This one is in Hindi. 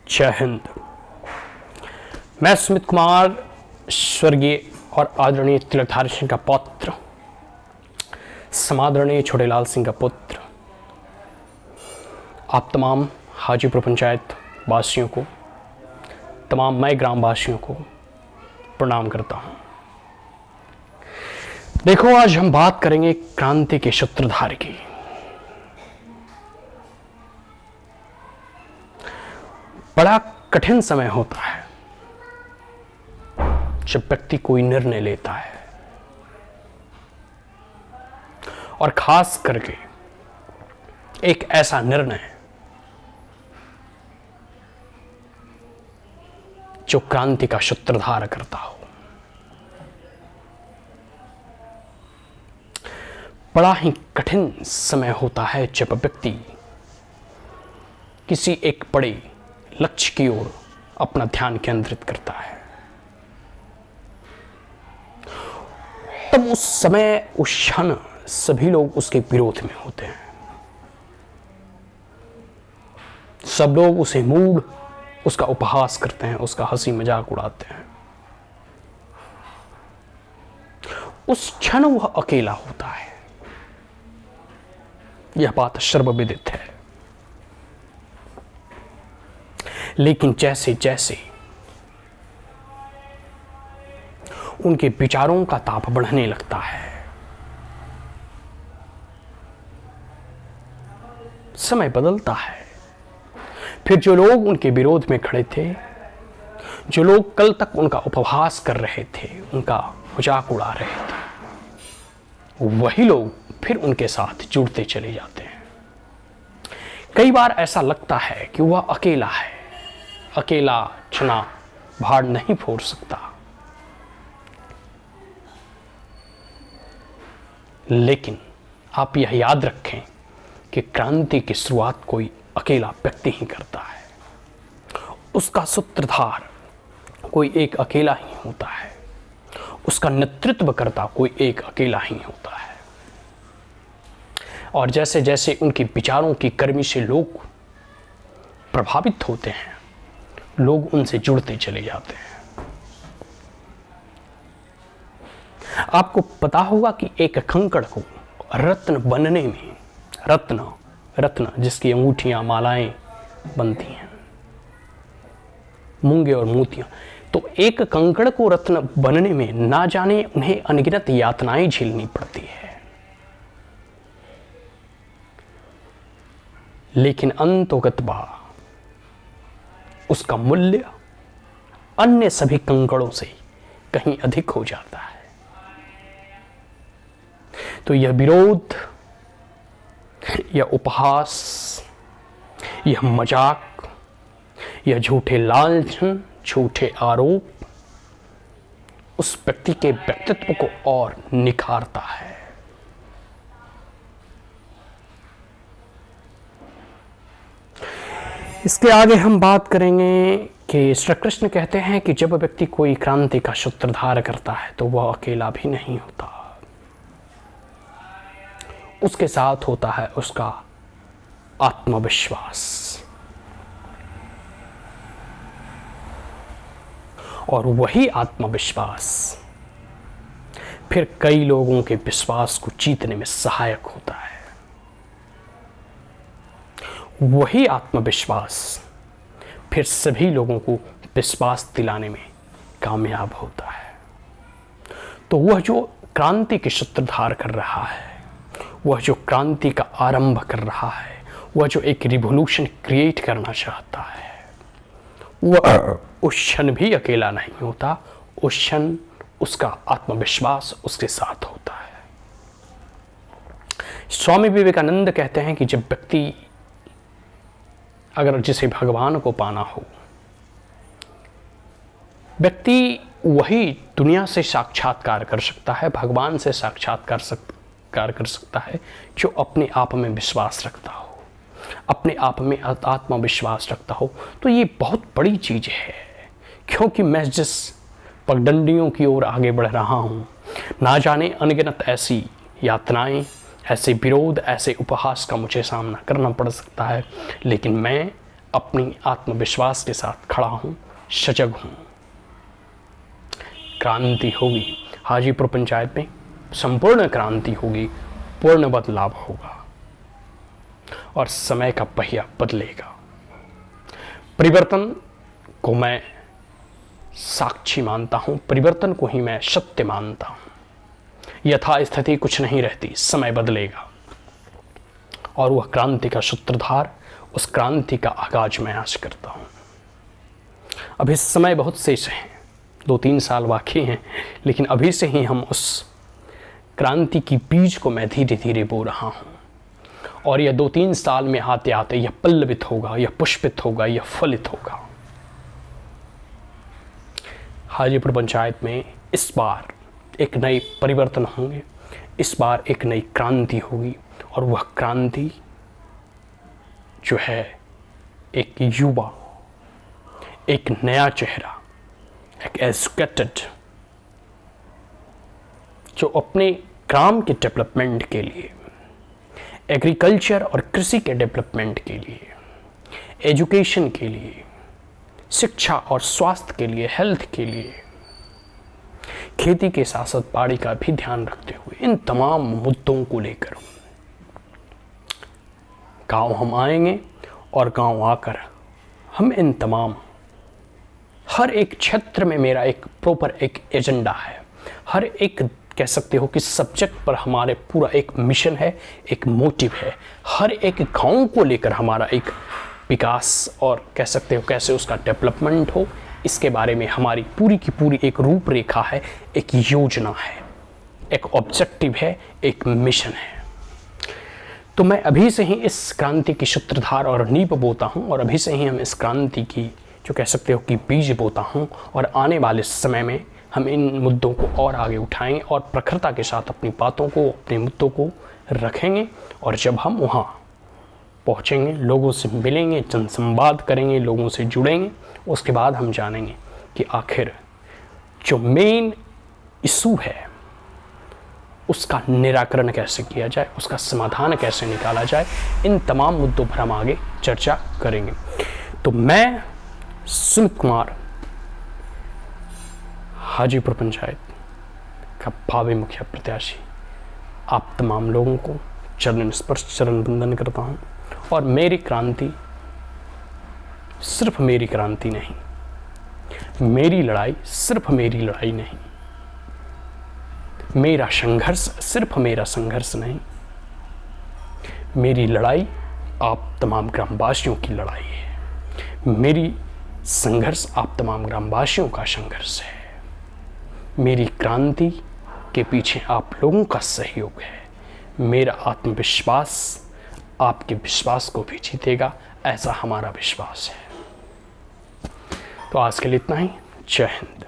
जय हिंद। मैं सुमित कुमार, स्वर्गीय और आदरणीय तिलकधारी सिंह का पौत्र, समादरणीय छोटेलाल सिंह का पुत्र, आप तमाम हाजीपुर पंचायत वासियों को, तमाम मई ग्राम वासियों को प्रणाम करता हूं। देखो, आज हम बात करेंगे क्रांति के सूत्रधार की। बड़ा कठिन समय होता है जब व्यक्ति कोई निर्णय लेता है, और खास करके एक ऐसा निर्णय जो क्रांति का सूत्रधार करता हो। बड़ा ही कठिन समय होता है जब व्यक्ति किसी एक बड़े लक्ष्य की ओर अपना ध्यान केंद्रित करता है। तब उस समय, उस क्षण सभी लोग उसके विरोध में होते हैं। सब लोग उसे मूड, उसका उपहास करते हैं, उसका हंसी मजाक उड़ाते हैं। उस क्षण वह अकेला होता है। यह बात सर्वविदित है। लेकिन जैसे जैसे उनके विचारों का ताप बढ़ने लगता है, समय बदलता है। फिर जो लोग उनके विरोध में खड़े थे, जो लोग कल तक उनका उपहास कर रहे थे, उनका मजाक उड़ा रहे थे, वही लोग फिर उनके साथ जुड़ते चले जाते हैं। कई बार ऐसा लगता है कि वह अकेला है, अकेला चना भाड़ नहीं फोड़ सकता। लेकिन आप यह याद रखें कि क्रांति की शुरुआत कोई अकेला व्यक्ति ही करता है। उसका सूत्रधार कोई एक अकेला ही होता है। उसका नेतृत्व करता कोई एक अकेला ही होता है। और जैसे जैसे उनके विचारों की गर्मी से लोग प्रभावित होते हैं, लोग उनसे जुड़ते चले जाते हैं। आपको पता होगा कि एक कंकड़ को रत्न बनने में, रत्न जिसकी अंगूठियां, मालाएं बनती हैं, मूंगे और मोतियां, तो एक कंकड़ को रत्न बनने में ना जाने उन्हें अनगिनत यातनाएं झेलनी पड़ती है। लेकिन अंतोगत्वा उसका मूल्य अन्य सभी कंकड़ों से कहीं अधिक हो जाता है। तो यह विरोध, यह उपहास, यह मजाक, यह झूठे लांछन, झूठे आरोप उस व्यक्ति के व्यक्तित्व को और निखारता है। इसके आगे हम बात करेंगे कि श्री कृष्ण कहते हैं कि जब व्यक्ति कोई क्रांति का सूत्रधार करता है तो वह अकेला भी नहीं होता। उसके साथ होता है उसका आत्मविश्वास, और वही आत्मविश्वास फिर कई लोगों के विश्वास को जीतने में सहायक होता है। वही आत्मविश्वास फिर सभी लोगों को विश्वास दिलाने में कामयाब होता है। तो वह जो क्रांति के सूत्रधार कर रहा है, वह जो क्रांति का आरंभ कर रहा है, वह जो एक रिवॉल्यूशन क्रिएट करना चाहता है, वह उस क्षण भी अकेला नहीं होता। उस क्षण उसका आत्मविश्वास उसके साथ होता है। स्वामी विवेकानंद कहते हैं कि जब व्यक्ति, अगर जिसे भगवान को पाना हो, व्यक्ति वही दुनिया से साक्षात्कार कर सकता है, भगवान से साक्षात्कार कर सकता है जो अपने आप में विश्वास रखता हो, अपने आप में आत्मविश्वास रखता हो। तो ये बहुत बड़ी चीज है, क्योंकि मैं जिस पगडंडियों की ओर आगे बढ़ रहा हूं, ना जाने अनगिनत ऐसी यातनाएं, ऐसे विरोध, ऐसे उपहास का मुझे सामना करना पड़ सकता है, लेकिन मैं अपनी आत्मविश्वास के साथ खड़ा हूँ, सजग हूँ। क्रांति होगी, हाजीपुर पंचायत में संपूर्ण क्रांति होगी, पूर्ण बदलाव होगा और समय का पहिया बदलेगा। परिवर्तन को मैं साक्षी मानता हूँ, परिवर्तन को ही मैं सत्य मानता हूँ। यथास्थिति कुछ नहीं रहती, समय बदलेगा और वह क्रांति का सूत्रधार, उस क्रांति का आगाज मैं आज करता हूँ। अभी समय बहुत शेष है, 2-3 साल बाकी हैं, लेकिन अभी से ही हम उस क्रांति की बीज को मैं धीरे धीरे बो रहा हूँ और यह 2-3 साल में आते आते यह पल्लवित होगा, यह पुष्पित होगा, यह फलित होगा। हाजीपुर पंचायत में इस बार एक नए परिवर्तन होंगे, इस बार एक नई क्रांति होगी और वह क्रांति जो है एक युवा, एक नया चेहरा, एक एजुकेटेड, जो अपने ग्राम के डेवलपमेंट के लिए, एग्रीकल्चर और कृषि के डेवलपमेंट के लिए, एजुकेशन के लिए, शिक्षा और स्वास्थ्य के लिए, हेल्थ के लिए, खेती के साथ साथ बाड़ी का भी ध्यान रखते हुए इन तमाम मुद्दों को लेकर गांव हम आएंगे और गांव आकर हम इन तमाम, हर एक क्षेत्र में मेरा एक प्रॉपर एक एजेंडा है, हर एक कह सकते हो कि सब्जेक्ट पर हमारे पूरा एक मिशन है, एक मोटिव है। हर एक गांव को लेकर हमारा एक विकास और कह सकते हो कैसे उसका डेवलपमेंट हो, इसके बारे में हमारी पूरी की पूरी एक रूपरेखा है, एक योजना है, एक ऑब्जेक्टिव है, एक मिशन है। तो मैं अभी से ही इस क्रांति की सूत्रधार और नींव बोता हूँ और अभी से ही हम इस क्रांति की जो कह सकते हो कि बीज बोता हूँ और आने वाले समय में हम इन मुद्दों को और आगे उठाएंगे और प्रखरता के साथ अपनी बातों को, अपने मुद्दों को रखेंगे और जब हम वहाँ पहुँचेंगे, लोगों से मिलेंगे, जनसंवाद करेंगे, लोगों से जुड़ेंगे, उसके बाद हम जानेंगे कि आखिर जो मेन इशू है उसका निराकरण कैसे किया जाए, उसका समाधान कैसे निकाला जाए। इन तमाम मुद्दों पर हम आगे चर्चा करेंगे। तो मैं सुमित कुमार, हाजीपुर पंचायत का भावी मुखिया प्रत्याशी, आप तमाम लोगों को चरण स्पर्श, चरण वंदन करता हूँ और मेरी क्रांति सिर्फ मेरी क्रांति नहीं, मेरी लड़ाई सिर्फ मेरी लड़ाई नहीं, मेरा संघर्ष सिर्फ मेरा संघर्ष नहीं, मेरी लड़ाई आप तमाम ग्रामवासियों की लड़ाई है, मेरी संघर्ष आप तमाम ग्रामवासियों का संघर्ष है, मेरी क्रांति के पीछे आप लोगों का सहयोग है, मेरा आत्मविश्वास आपके विश्वास को भी जीतेगा, ऐसा हमारा विश्वास है। तो आज के लिए इतना ही। जय हिंद।